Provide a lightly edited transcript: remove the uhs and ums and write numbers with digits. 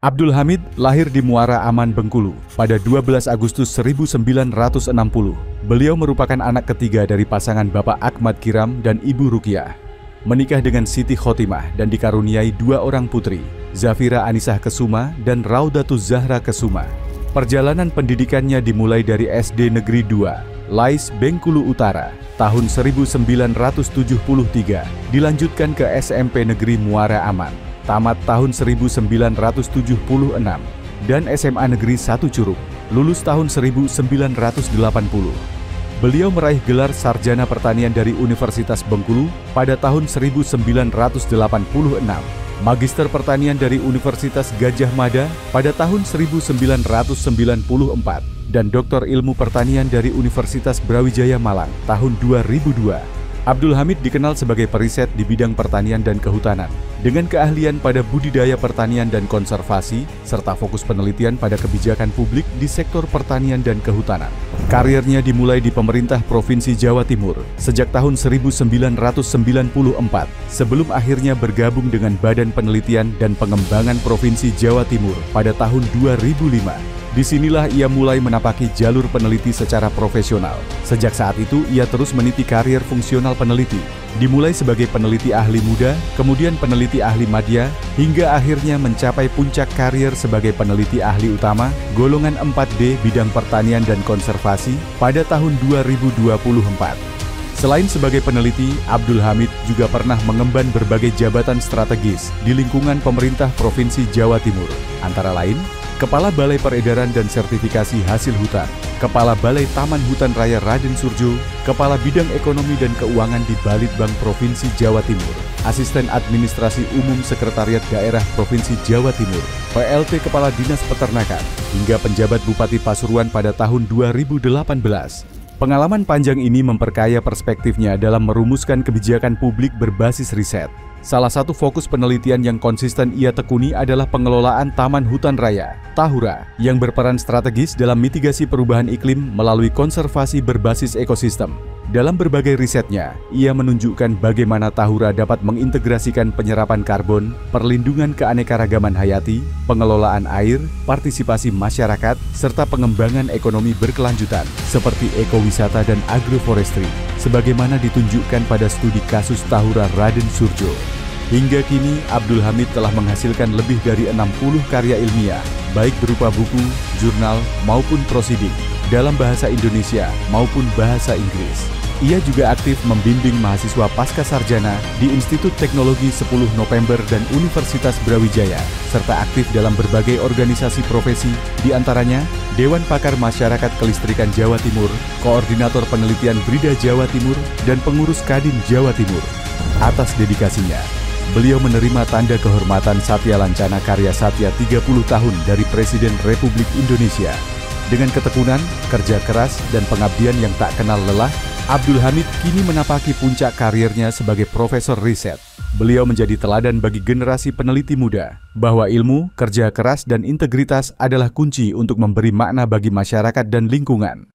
Abdul Hamid lahir di Muara Aman, Bengkulu pada 12 Agustus 1960. Beliau merupakan anak ketiga dari pasangan Bapak Ahmad Kiram dan Ibu Rukiah. Menikah dengan Siti Khotimah dan dikaruniai dua orang putri, Zafira Anisah Kesuma dan Raudatuz Zahra Kesuma. Perjalanan pendidikannya dimulai dari SD Negeri 2, Lais, Bengkulu Utara, tahun 1973, dilanjutkan ke SMP Negeri Muara Aman, tamat tahun 1976, dan SMA Negeri 1 Curug, lulus tahun 1980. Beliau meraih gelar Sarjana Pertanian dari Universitas Bengkulu pada tahun 1986, Magister Pertanian dari Universitas Gadjah Mada pada tahun 1994, dan Doktor Ilmu Pertanian dari Universitas Brawijaya Malang tahun 2002. Abdul Hamid dikenal sebagai periset di bidang pertanian dan kehutanan, dengan keahlian pada budidaya pertanian dan konservasi, serta fokus penelitian pada kebijakan publik di sektor pertanian dan kehutanan. Karirnya dimulai di pemerintah Provinsi Jawa Timur sejak tahun 1994, sebelum akhirnya bergabung dengan Badan Penelitian dan Pengembangan Provinsi Jawa Timur pada tahun 2005. Disinilah ia mulai menapaki jalur peneliti secara profesional. Sejak saat itu, ia terus meniti karir fungsional peneliti, dimulai sebagai peneliti ahli muda, kemudian peneliti ahli madya, hingga akhirnya mencapai puncak karir sebagai peneliti ahli utama, golongan 4D bidang pertanian dan konservasi pada tahun 2024. Selain sebagai peneliti, Abdul Hamid juga pernah mengemban berbagai jabatan strategis di lingkungan pemerintah Provinsi Jawa Timur, antara lain Kepala Balai Peredaran dan Sertifikasi Hasil Hutan, Kepala Balai Taman Hutan Raya Raden Surjo, Kepala Bidang Ekonomi dan Keuangan di Balitbang Provinsi Jawa Timur, Asisten Administrasi Umum Sekretariat Daerah Provinsi Jawa Timur, PLT Kepala Dinas Peternakan, hingga penjabat Bupati Pasuruan pada tahun 2018. Pengalaman panjang ini memperkaya perspektifnya dalam merumuskan kebijakan publik berbasis riset. Salah satu fokus penelitian yang konsisten ia tekuni adalah pengelolaan Taman Hutan Raya, Tahura, yang berperan strategis dalam mitigasi perubahan iklim melalui konservasi berbasis ekosistem. Dalam berbagai risetnya, ia menunjukkan bagaimana Tahura dapat mengintegrasikan penyerapan karbon, perlindungan keanekaragaman hayati, pengelolaan air, partisipasi masyarakat, serta pengembangan ekonomi berkelanjutan, seperti ekowisata dan agroforestry, sebagaimana ditunjukkan pada studi kasus Tahura Raden Surjo. Hingga kini, Abdul Hamid telah menghasilkan lebih dari 60 karya ilmiah, baik berupa buku, jurnal, maupun prosiding, dalam bahasa Indonesia maupun bahasa Inggris. Ia juga aktif membimbing mahasiswa pasca sarjana di Institut Teknologi 10 November dan Universitas Brawijaya, serta aktif dalam berbagai organisasi profesi, diantaranya Dewan Pakar Masyarakat Kelistrikan Jawa Timur, Koordinator Penelitian Brida Jawa Timur, dan Pengurus Kadin Jawa Timur. Atas dedikasinya, beliau menerima tanda kehormatan Satya Lancana Karya Satya 30 tahun dari Presiden Republik Indonesia. Dengan ketekunan, kerja keras, dan pengabdian yang tak kenal lelah, Abdul Hamid kini menapaki puncak karirnya sebagai profesor riset. Beliau menjadi teladan bagi generasi peneliti muda, bahwa ilmu, kerja keras, dan integritas adalah kunci untuk memberi makna bagi masyarakat dan lingkungan.